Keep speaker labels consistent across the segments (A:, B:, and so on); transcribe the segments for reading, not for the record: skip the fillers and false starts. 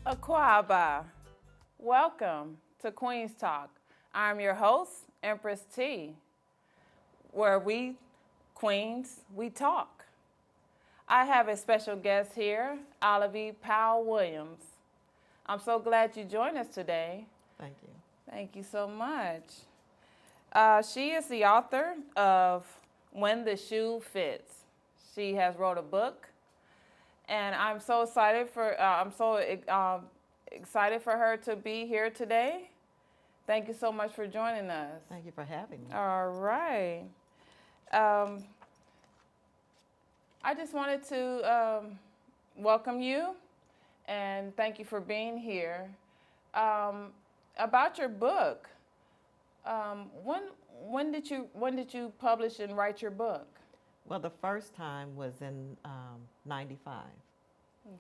A: Aquaba. Welcome to QueensTalk. I'm your host, Empress Tea, where we Queens, we talk. I have a special guest here, Olive Powell Williams. I'm so glad you joined us today.
B: Thank you.
A: Thank you so much. She is the author of When the Shoe Fits. She has wrote a book, and I'm so excited for excited for her to be here today. Thank you so much for joining us.
B: Thank you for having me.
A: All right. I just wanted to welcome you and thank you for being here. About your book, when did you publish and write your book?
B: Well, the first time was in '95.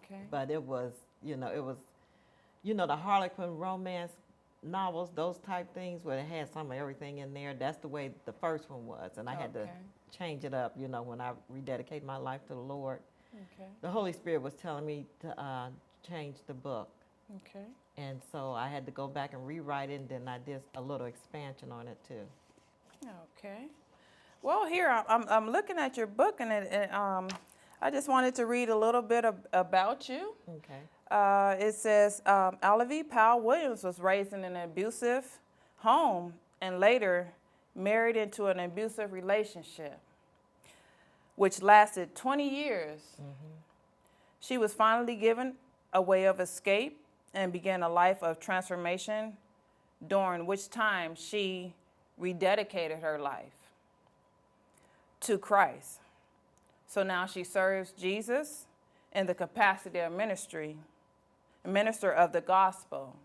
A: Okay.
B: But it was the Harlequin romance novels, those type things where it had some of everything in there. That's the way the first one was, and I had to change it up. When I rededicated my life to the Lord, the Holy Spirit was telling me to change the book.
A: Okay.
B: And so I had to go back and rewrite it, and then I did a little expansion on it too.
A: Okay. Well, here I'm looking at your book, and I just wanted to read a little bit about you.
B: Okay.
A: It says, Olive Powell Williams was raised in an abusive home and later married into an abusive relationship, which lasted 20 years.
B: Mm-hmm.
A: She was finally given a way of escape and began a life of transformation, during which time she rededicated her life to Christ. So now she serves Jesus in the capacity of minister of the gospel.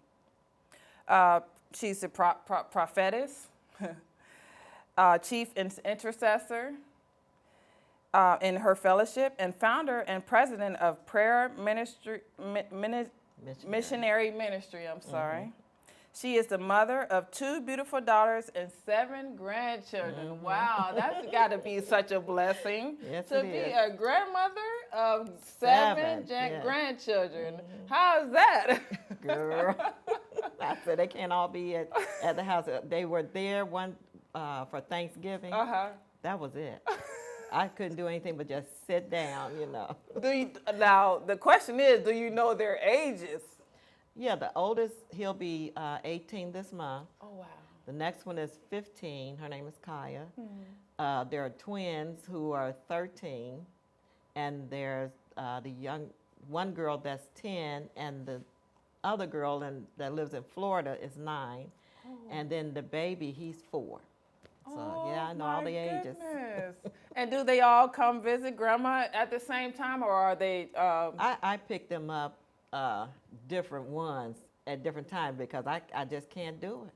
A: She's a prophetess, chief intercessor in her fellowship, and founder and president of Prayer Missionary Ministry. Mm-hmm. She is the mother of 2 beautiful daughters and 7 grandchildren. Mm-hmm. Wow, that's got to be such a blessing.
B: Yes,
A: to be a grandmother of 7 grandchildren. Mm-hmm. How is that?
B: Girl, I said they can't all be at the house. They were there one for Thanksgiving. That was it. I couldn't do anything but just sit down,
A: Now, the question is, do you know their ages?
B: Yeah, the oldest, he'll be 18 this month.
A: Oh, wow.
B: The next one is 15. Her name is Kaya. Mm-hmm. There are twins who are 13. And there's one girl that's 10, and the other girl that lives in Florida is 9. Oh. And then the baby, he's 4. So, yeah, I know all the ages.
A: And do they all come visit Grandma at the same time, or are they?
B: I pick them up, different ones at different times because I just can't do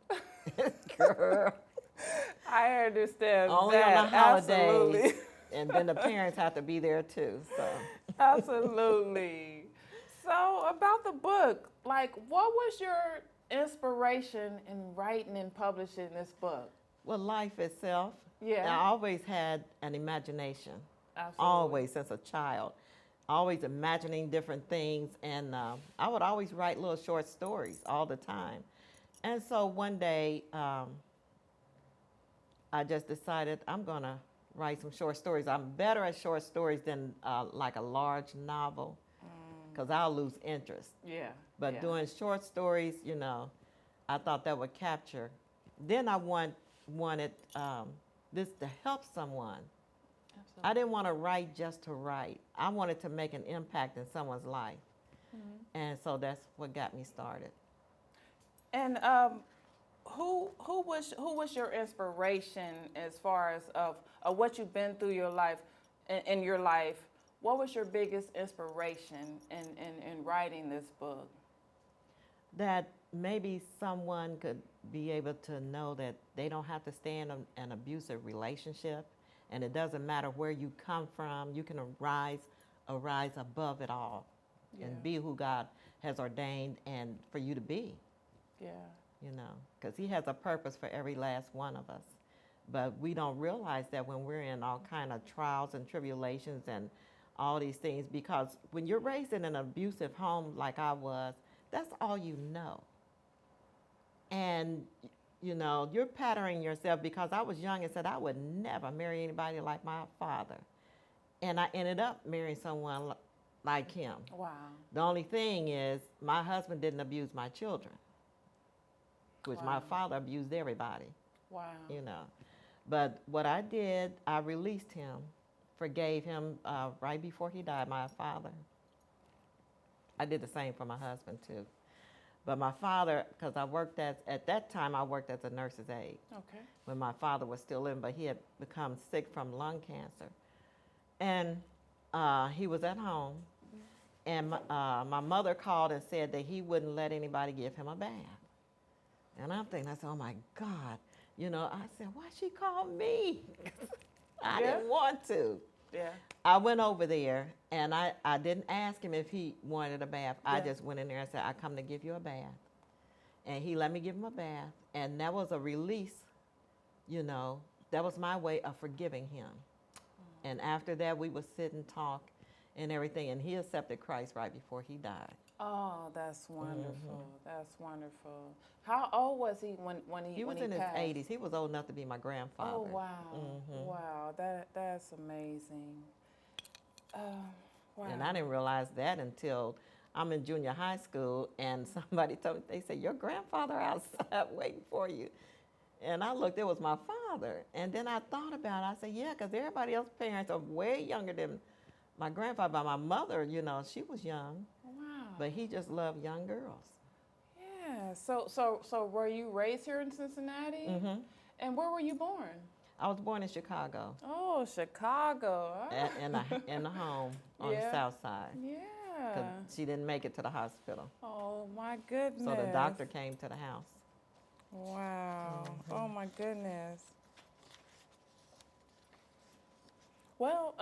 B: it. Girl.
A: I understand.
B: Only
A: that.
B: On the holidays.
A: Absolutely.
B: And then the parents have to be there too. So.
A: Absolutely. So about the book, what was your inspiration in writing and publishing this book?
B: Well, life itself.
A: Yeah.
B: I always had an imagination.
A: Absolutely.
B: Always, since a child. Always imagining different things. And I would always write little short stories all the time. And so one day, I just decided I'm going to write some short stories. I'm better at short stories than like a large novel because I'll lose interest.
A: Yeah.
B: But doing short stories, I thought that would capture. Then I wanted this to help someone. Absolutely. I didn't want to write just to write. I wanted to make an impact in someone's life. Mm-hmm. And so that's what got me started.
A: And who was your inspiration as far as of what you've been through your life in your life? What was your biggest inspiration in writing this book?
B: That maybe someone could be able to know that they don't have to stay in an abusive relationship, and it doesn't matter where you come from. You can arise above it all, and be who God has ordained and for you to be.
A: Yeah.
B: Because He has a purpose for every last one of us. But we don't realize that when we're in all kind of trials and tribulations and all these things, because when you're raised in an abusive home like I was, That's all you know. And, you know, you're patterning yourself, because I was young and said I would never marry anybody like my father. And I ended up marrying someone like him.
A: Wow.
B: The only thing is, my husband didn't abuse my children, which my father abused everybody.
A: Wow.
B: You know. But what I did, I released him, forgave him right before he died, my father. I did the same for my husband, too. But my father, because at that time, I worked as a nurse's aide.
A: Okay.
B: When my father was still living, but he had become sick from lung cancer. And he was at home. And my mother called and said that he wouldn't let anybody give him a bath. And I'm thinking, I said, oh my God. You know, I said, why she called me? I didn't want to.
A: Yeah.
B: I went over there, and I didn't ask him if he wanted a bath. I just went in there and said, I come to give you a bath. And he let me give him a bath. And that was a release, you know. That was my way of forgiving him. And after that, we would sit and talk and everything. And he accepted Christ right before he died.
A: Oh, that's wonderful. That's wonderful. How old was he when he
B: He was in his 80s. He was old enough to be my grandfather.
A: Oh, wow. Wow, that's amazing. Wow.
B: And I didn't realize that until I'm in junior high school, and somebody told me, they said, your grandfather outside waiting for you. And I looked, it was my father. And then I thought about it. I said, yeah, because everybody else's parents are way younger than my grandfather. But my mother, you know, she was young.
A: Wow.
B: But he just loved young girls.
A: Yeah. So were you raised here in Cincinnati?
B: Mm-hmm.
A: And where were you born?
B: I was born in Chicago.
A: Oh, Chicago.
B: In the home on the south side.
A: Yeah.
B: 'Cause she didn't make it to the hospital.
A: Oh, my goodness.
B: So the doctor came to the house.
A: Wow. Oh, my goodness. Well,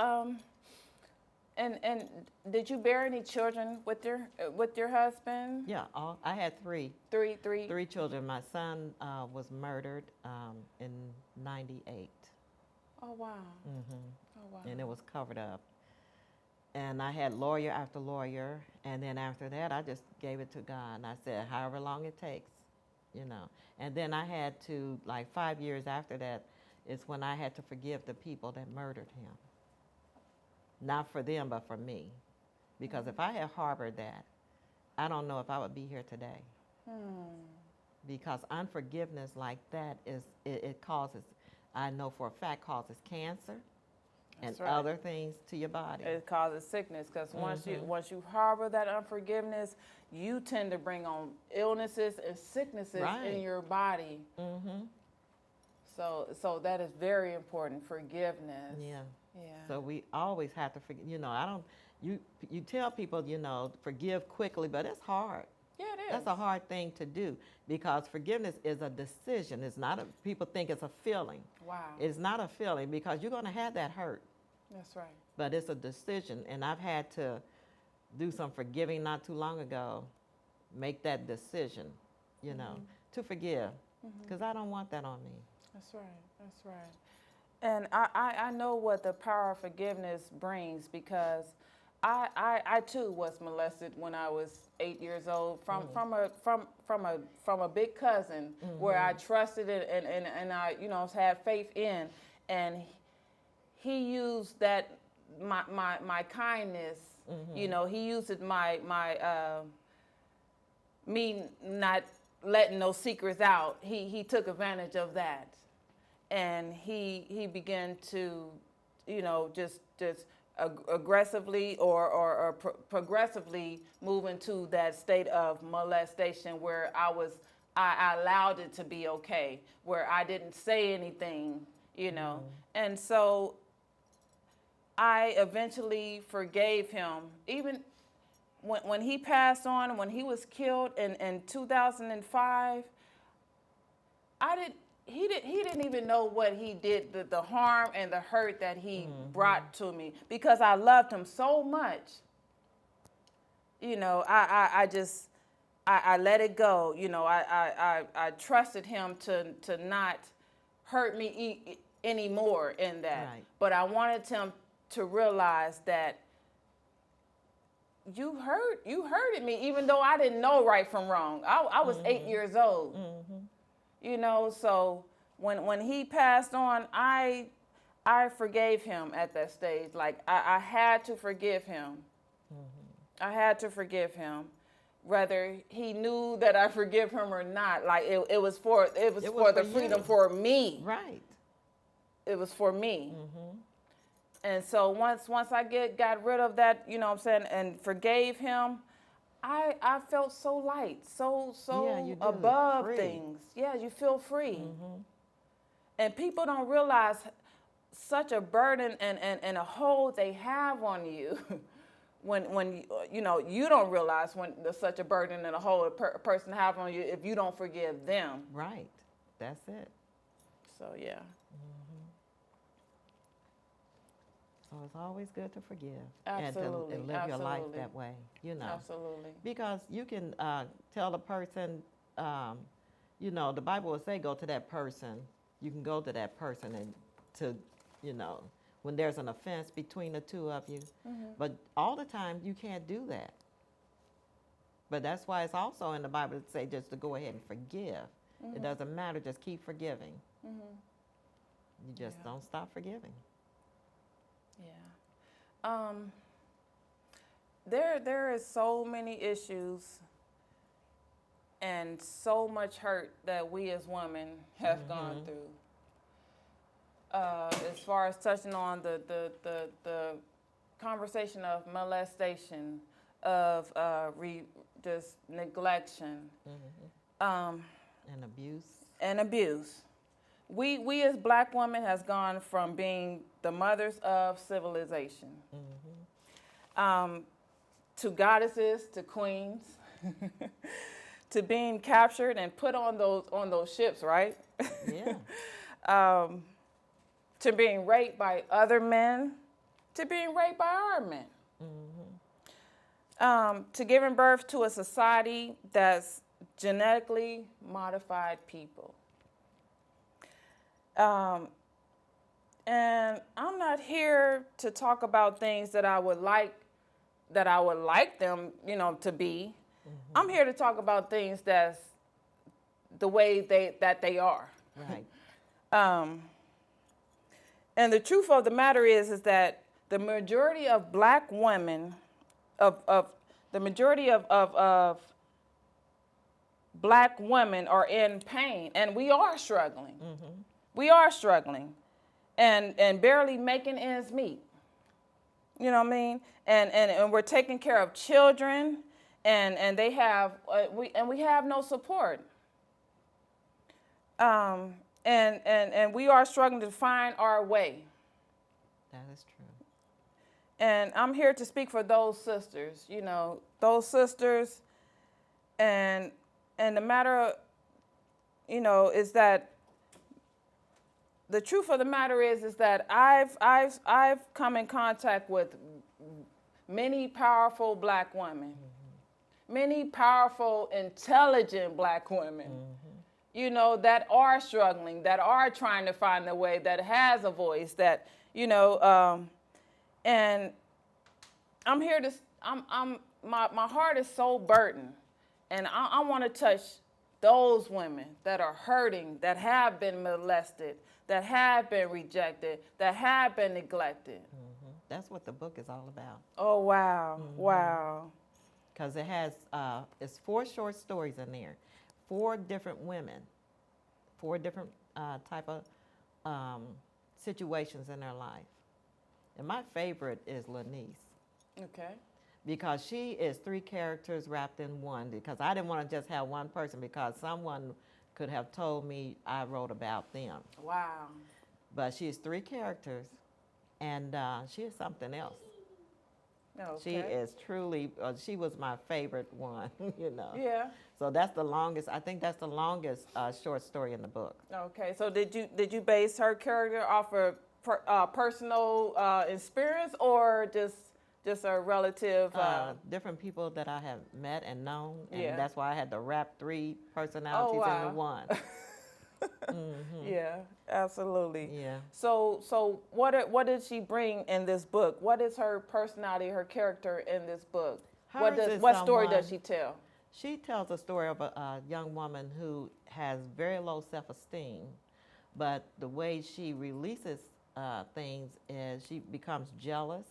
A: and did you bear any children with your husband?
B: Yeah, I had three.
A: Three.
B: Three children. My son was murdered in '98.
A: Oh, wow.
B: Mm-hmm.
A: Oh, wow.
B: And it was covered up. And I had lawyer after lawyer, and then after that, I just gave it to God. And I said, however long it takes, you know. And then I had to, like 5 years after that, is when I had to forgive the people that murdered him. Not for them, but for me. Because if I had harbored that, I don't know if I would be here today. Because unforgiveness like that it causes, I know for a fact, causes cancer.
A: That's
B: and
A: right.
B: other things to your body.
A: It causes sickness because once you harbor that unforgiveness, you tend to bring on illnesses and sicknesses in your body. So that is very important. Forgiveness.
B: Yeah.
A: Yeah.
B: So we always have to forgive. You know, you tell people, you know, forgive quickly, but it's hard.
A: Yeah, it is.
B: That's a hard thing to do because forgiveness is a decision. It's not people think it's a feeling.
A: Wow.
B: It's not a feeling because you're going to have that hurt.
A: That's right.
B: But it's a decision, and I've had to do some forgiving not too long ago, make that decision, you know, to forgive because I don't want that on me.
A: That's right. That's right. And I know what the power of forgiveness brings because I too was molested when I was 8 years old from a big cousin where I trusted it and I had faith in, and he used that my kindness, he used it me not letting no secrets out. He took advantage of that, and he began to just aggressively or progressively move into that state of molestation where I allowed it to be okay, where I didn't say anything, and so I eventually forgave him. Even when he passed on, when he was killed in 2005, he didn't even know what he did, the harm and the hurt that he brought to me, because I loved him so much. I let it go. I trusted him to not hurt me anymore in that. Right. But I wanted him to realize that you hurted me, even though I didn't know right from wrong. I was 8 years old. You know, so when he passed on, I forgave him at that stage. Like I had to forgive him. I had to forgive him, whether he knew that I forgive him or not. Like it was for the freedom for me.
B: Right.
A: It was for me. And so once I got rid of that, you know what I'm saying, and forgave him, I felt so light, so above
B: free.
A: things. Yeah, you feel free. And people don't realize such a burden and a hold they have on you when you know, you don't realize when there's such a burden and a hold a person have on you if you don't forgive them.
B: Right. That's it.
A: So yeah.
B: So it's always good to forgive.
A: Absolutely.
B: And live your life that way, you know.
A: Absolutely.
B: Because you can tell the person, you know, the Bible will say go to that person. You can go to that person and to, you know, when there's an offense between the two of you. But all the time you can't do that. But that's why it's also in the Bible to say just to go ahead and forgive. It doesn't matter, just keep forgiving. You just don't stop forgiving.
A: Yeah. There is so many issues and so much hurt that we as women have gone through. As far as touching on the conversation of molestation, of just neglection,
B: And abuse.
A: and abuse. We as black women has gone from being the mothers of civilization to goddesses, to queens, to being captured and put on those ships, right?
B: Yeah.
A: To being raped by other men, to being raped by our men, to giving birth to a society that's genetically modified people. And I'm not here to talk about things that I would like them, you know, to be. I'm here to talk about things that's the way that they are.
B: Right.
A: And the truth of the matter is that the majority of black women, the majority of black women are in pain, and we are struggling. We are struggling, and barely making ends meet. You know what I mean? And we're taking care of children, and they have we have no support. And we are struggling to find our way.
B: That is true.
A: And I'm here to speak for those sisters, you know, those sisters. And the matter, you know, is that the truth of the matter is that I've come in contact with many powerful black women, many powerful, intelligent black women. You know, that are struggling, that are trying to find their way, that has a voice, that, you know, and I'm here to, my heart is so burdened, and I want to touch those women that are hurting, that have been molested, that have been rejected, that have been neglected.
B: That's what the book is all about.
A: Oh, wow, wow.
B: Because it has, it's 4 short stories in there. 4 different women, 4 different type of situations in their life. And my favorite is Lanice.
A: Okay.
B: Because she is 3 characters wrapped in one. Because I didn't want to just have one person, because someone could have told me I wrote about them.
A: Wow.
B: But she is 3 characters, and she is something else.
A: Okay.
B: She is truly, she was my favorite one, you know.
A: Yeah.
B: So that's the longest, I think that's the longest short story in the book.
A: Okay, so did you base her character off of personal experience, or just a relative?
B: Different people that I have met and known, and
A: Yeah.
B: that's why I had to wrap 3 personalities
A: wow.
B: into one.
A: Yeah, absolutely.
B: Yeah.
A: So what did she bring in this book? What is her personality, her character in this book? What story does she tell?
B: She tells a story of a young woman who has very low self-esteem, but the way she releases things is she becomes jealous.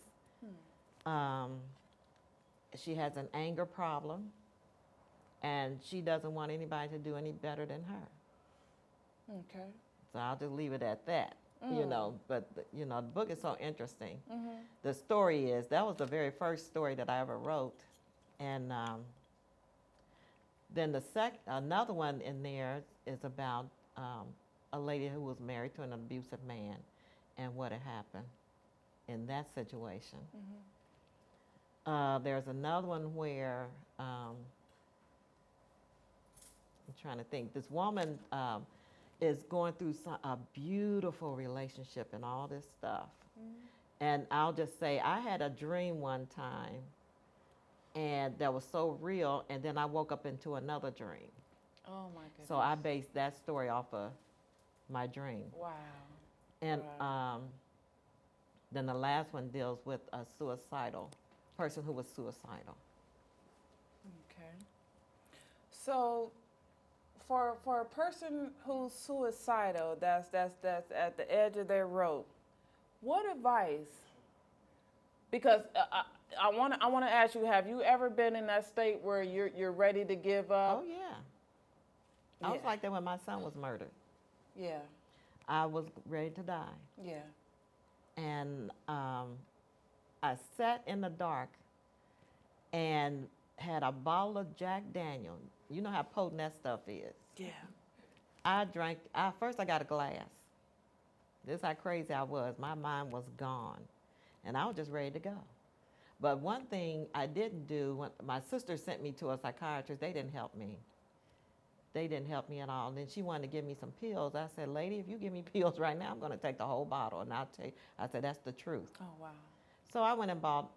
B: She has an anger problem, and she doesn't want anybody to do any better than her.
A: Okay.
B: So I'll just leave it at that. You know, but you know, the book is so interesting. The story is, that was the very first story that I ever wrote, and then another one in there is about a lady who was married to an abusive man, and what had happened in that situation. There's another one where I'm trying to think. This woman is going through a beautiful relationship and all this stuff. And I'll just say, I had a dream one time, and that was so real, and then I woke up into another dream.
A: Oh my goodness.
B: So I based that story off of my dream.
A: Wow.
B: And
A: Wow.
B: then the last one deals with a person who was suicidal.
A: Okay. So for a person who's suicidal, that's at the edge of their rope, what advice? Because I want to ask you, have you ever been in that state where you're ready to give up?
B: Oh yeah. I was like that when my son was murdered.
A: Yeah.
B: I was ready to die.
A: Yeah.
B: And I sat in the dark and had a bottle of Jack Daniel. You know how potent that stuff is.
A: Yeah.
B: I drank, first I got a glass. This is how crazy I was. My mind was gone. And I was just ready to go. But one thing I didn't do, when my sister sent me to a psychiatrist, they didn't help me. They didn't help me at all. And then she wanted to give me some pills. I said, lady, if you give me pills right now, I'm going to take the whole bottle. And I'll tell you, I said, that's the truth.
A: Oh, wow.
B: So I went and bought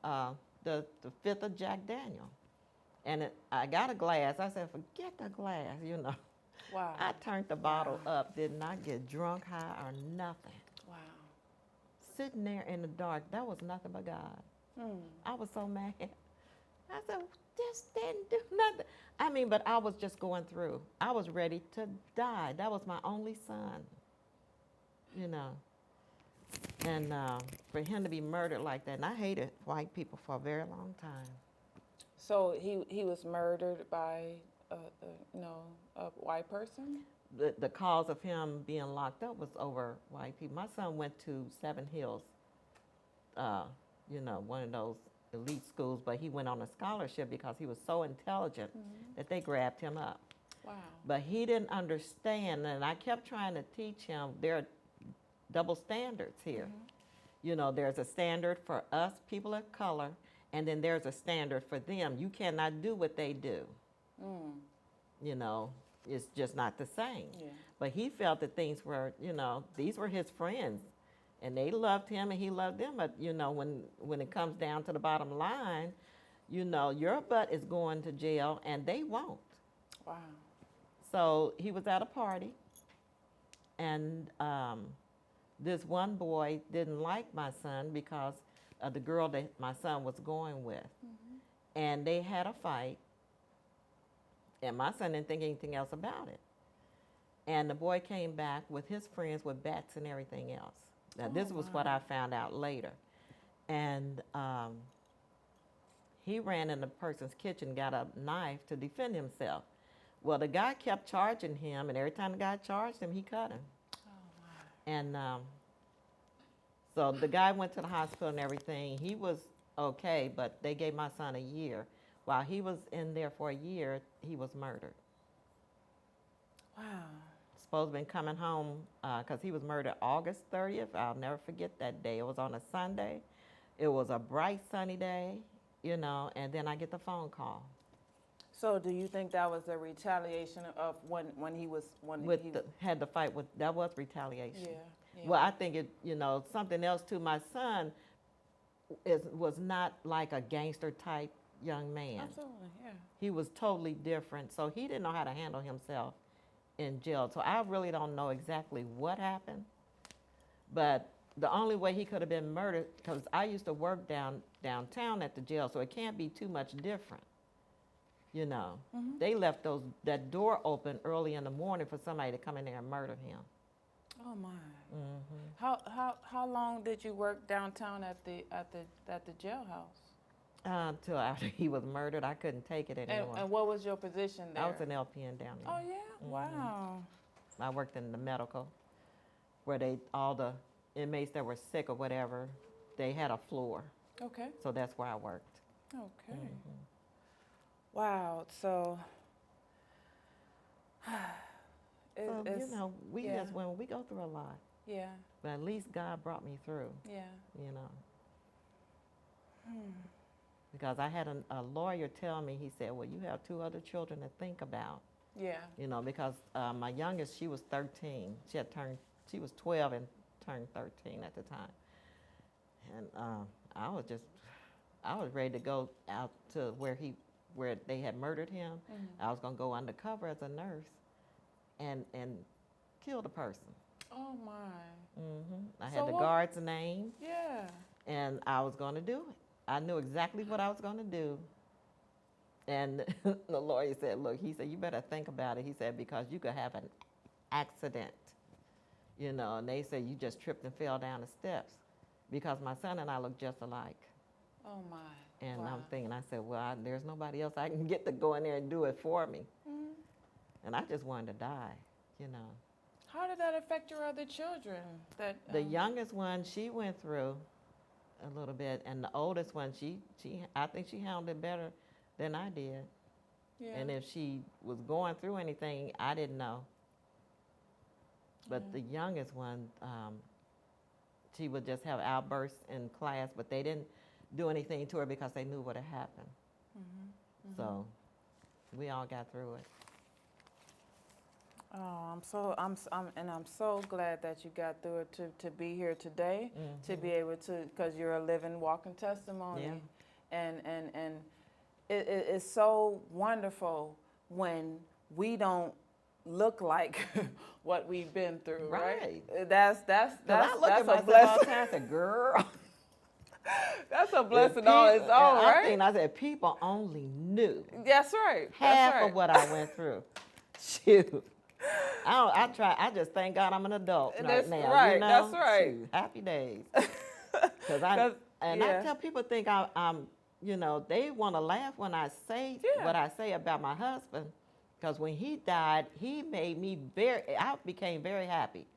B: the fifth of Jack Daniel. And I got a glass. I said, forget the glass, you know.
A: Wow.
B: I turned the bottle up, did not get drunk, high, or nothing.
A: Wow.
B: Sitting there in the dark, that was nothing but God. I was so mad. I said, this didn't do nothing. I mean, but I was just going through. I was ready to die. That was my only son, you know. And for him to be murdered like that, and I hated white people for a very long time.
A: So he was murdered by a white person?
B: The cause of him being locked up was over white people. My son went to Seven Hills, you know, one of those elite schools, but he went on a scholarship because he was so intelligent that they grabbed him up.
A: Wow.
B: But he didn't understand, and I kept trying to teach him there are double standards here. You know, there's a standard for us, people of color, and then there's a standard for them. You cannot do what they do. You know, it's just not the same.
A: Yeah.
B: But he felt that things were, you know, these were his friends, and they loved him and he loved them. But, you know, when it comes down to the bottom line, you know, your butt is going to jail and they won't.
A: Wow.
B: So he was at a party, and this one boy didn't like my son because of the girl that my son was going with. And they had a fight, and my son didn't think anything else about it. And the boy came back with his friends with bats and everything else. Now, this was what I found out later. And he ran in the person's kitchen, got a knife to defend himself. Well, the guy kept charging him, and every time the guy charged him, he cut him.
A: Oh, wow.
B: And so the guy went to the hospital and everything. He was okay, but they gave my son a year. While he was in there for a year, he was murdered.
A: Wow.
B: Supposed to been coming home because he was murdered August 30th. I'll never forget that day. It was on a Sunday. It was a bright sunny day, you know, and then I get the phone call.
A: So do you think that was a retaliation of when he
B: Had the fight with, that was retaliation.
A: Yeah.
B: Well, I think it, you know, something else too. My son was not like a gangster type young man.
A: Absolutely, yeah.
B: He was totally different. So he didn't know how to handle himself in jail. So I really don't know exactly what happened. But the only way he could have been murdered, because I used to work downtown at the jail, so it can't be too much different. You know, they left that door open early in the morning for somebody to come in there and murder him.
A: Oh my. How long did you work downtown at the jailhouse?
B: Until after he was murdered, I couldn't take it anymore.
A: And what was your position there?
B: I was an LPN down there.
A: Oh yeah. Wow.
B: I worked in the medical, where all the inmates that were sick or whatever, they had a floor.
A: Okay.
B: So that's where I worked.
A: Okay. Wow. So.
B: You know, we
A: yeah.
B: just when we go through a lot.
A: Yeah.
B: But at least God brought me through.
A: Yeah.
B: You know. Because I had a lawyer tell me, he said, well, you have 2 other children to think about.
A: Yeah.
B: You know, because my youngest, she was 13. She was 12 and turned 13 at the time. And I was ready to go out to where they had murdered him. I was going to go undercover as a nurse and kill the person.
A: Oh my.
B: I had the guard's name.
A: Yeah.
B: And I was going to do it. I knew exactly what I was going to do. And the lawyer said, look, he said, you better think about it. He said, because you could have an accident, you know, and they said you just tripped and fell down the steps, because my son and I look just alike.
A: Oh my.
B: And
A: wow.
B: I'm thinking, I said, well, there's nobody else I can get to go in there and do it for me. And I just wanted to die, you know.
A: How did that affect your other children?
B: The youngest one, she went through a little bit, and the oldest one, I think she handled it better than I did.
A: Yeah.
B: And if she was going through anything, I didn't know. But the youngest one, she would just have outbursts in class, but they didn't do anything to her because they knew what had happened. So we all got through it.
A: Oh, I'm so glad that you got through it to be here today, to be able to, because you're a living, walking testimony.
B: Yeah.
A: And it's so wonderful when we don't look like what we've been through, right? That's
B: I look at
A: a
B: myself all the
A: blessing.
B: time and say, girl.
A: That's a blessing on its own, right?
B: I said, people only knew.
A: That's right.
B: Half of what I went through. Shoot. I just thank God I'm an adult right now.
A: Right,
B: you know?
A: that's right.
B: Shoot, happy days. I tell people think I'm, you know, they want to laugh when I say what I say about my husband, because when he died, he made me I became very happy,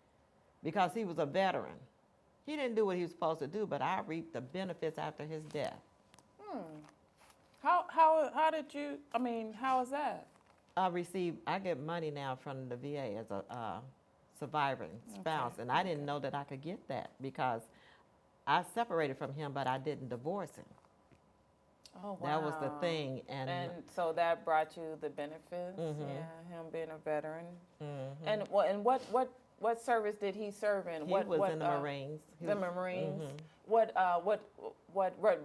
B: because he was a veteran. He didn't do what he was supposed to do, but I reaped the benefits after his death.
A: How did you, how is that?
B: I get money now from the VA as a surviving spouse, and I didn't know that I could get that, because I separated from him, but I didn't divorce him.
A: Oh, wow.
B: That was the thing.
A: And so that brought you the benefits, him being a veteran. And what service did he serve in?
B: He was in the Marines.
A: The Marines? What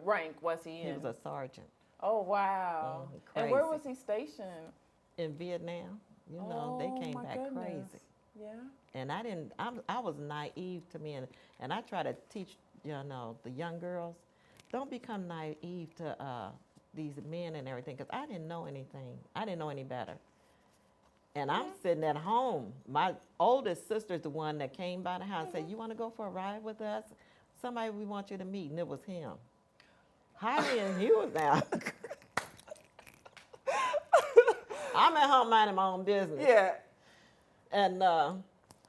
A: rank was he in?
B: He was a sergeant.
A: Oh, wow. And where was he stationed?
B: In Vietnam. You know, they came back crazy.
A: Yeah.
B: And I was naive to me, and I try to teach, you know, the young girls, don't become naive to these men and everything, because I didn't know anything. I didn't know any better. And I'm sitting at home. My oldest sister's the one that came by the house and said, you want to go for a ride with us? Somebody we want you to meet, and it was him. Highly and he was now. I'm at home minding my own business.
A: Yeah.
B: And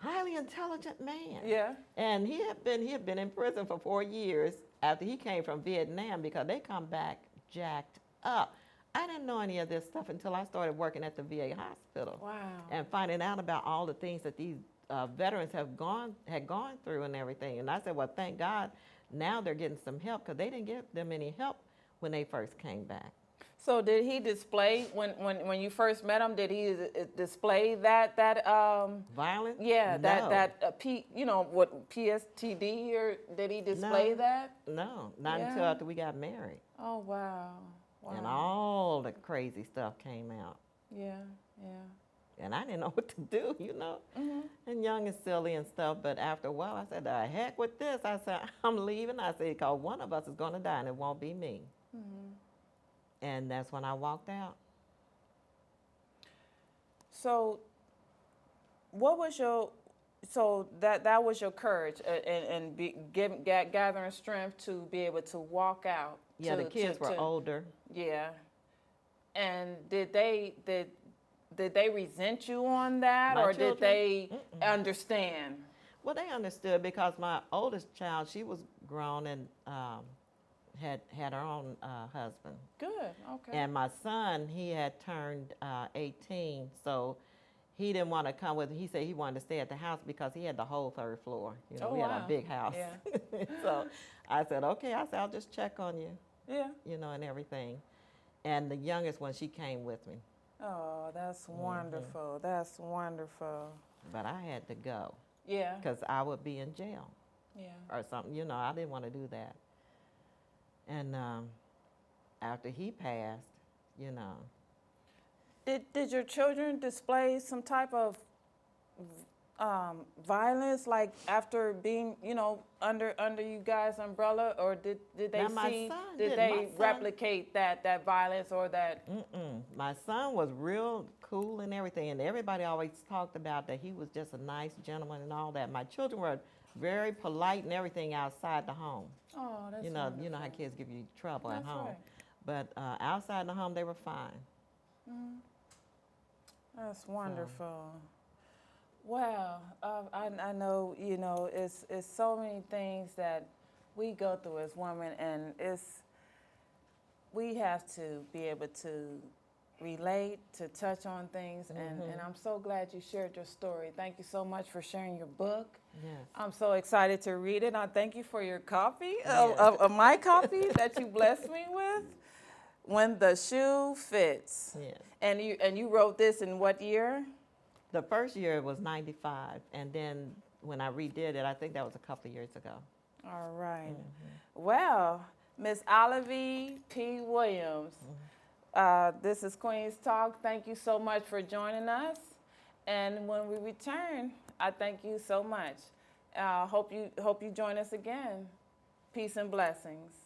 B: highly intelligent man.
A: Yeah.
B: And he had been in prison for 4 years after he came from Vietnam, because they come back jacked up. I didn't know any of this stuff until I started working at the VA hospital.
A: Wow.
B: And finding out about all the things that these veterans had gone through and everything. And I said, well, thank God now they're getting some help, because they didn't give them any help when they first came back.
A: So did he display, when you first met him, did he display that
B: violence?
A: Yeah,
B: No.
A: what PSTD, or did he display that?
B: No, not until after we got married.
A: Oh, wow.
B: And all the crazy stuff came out.
A: Yeah, yeah.
B: And I didn't know what to do, you know. And young and silly and stuff. But after a while, I said, the heck with this. I said, I'm leaving. I said, because one of us is going to die, and it won't be me. And that's when I walked out.
A: So, what was your, so that was your courage and gathering strength to be able to walk out.
B: Yeah, the kids were older.
A: Yeah. And did they resent you on that, or did they understand?
B: Well, they understood because my oldest child, she was grown and had her own husband.
A: Good, okay.
B: And my son, he had turned 18, so he didn't want to come with. He said he wanted to stay at the house because he had the whole 3rd floor. You know, we had a big house.
A: Yeah.
B: So I said, okay. I said, I'll just check on you.
A: Yeah.
B: You know, and everything. And the youngest one, she came with me.
A: Oh, that's wonderful. That's wonderful.
B: But I had to go.
A: Yeah.
B: Because I would be in jail.
A: Yeah.
B: Or something. You know, I didn't want to do that. And after he passed, you know.
A: Did your children display some type of violence, like after being, you know, under you guys' umbrella, or did they replicate that violence or that?
B: My son was real cool and everything, and everybody always talked about that he was just a nice gentleman and all that. My children were very polite and everything outside the home.
A: Oh, that's
B: you know how kids give you trouble at home,
A: right.
B: But outside the home they were fine.
A: That's wonderful. Wow, I know, you know, it's so many things that we go through as women, and we have to be able to relate, to touch on things, and I'm so glad you shared your story. Thank you so much for sharing your book.
B: Yes.
A: I'm so excited to read it. I thank you for your copy of my copy that you blessed me with, When the Shoe Fits.
B: Yes.
A: And you wrote this in what year?
B: The first year was 95, and then when I redid it, I think that was a couple of years ago.
A: All right. Well, Miss Olive P. Williams, this is Queen's Talk. Thank you so much for joining us. And when we return, I thank you so much. Hope you join us again. Peace and blessings.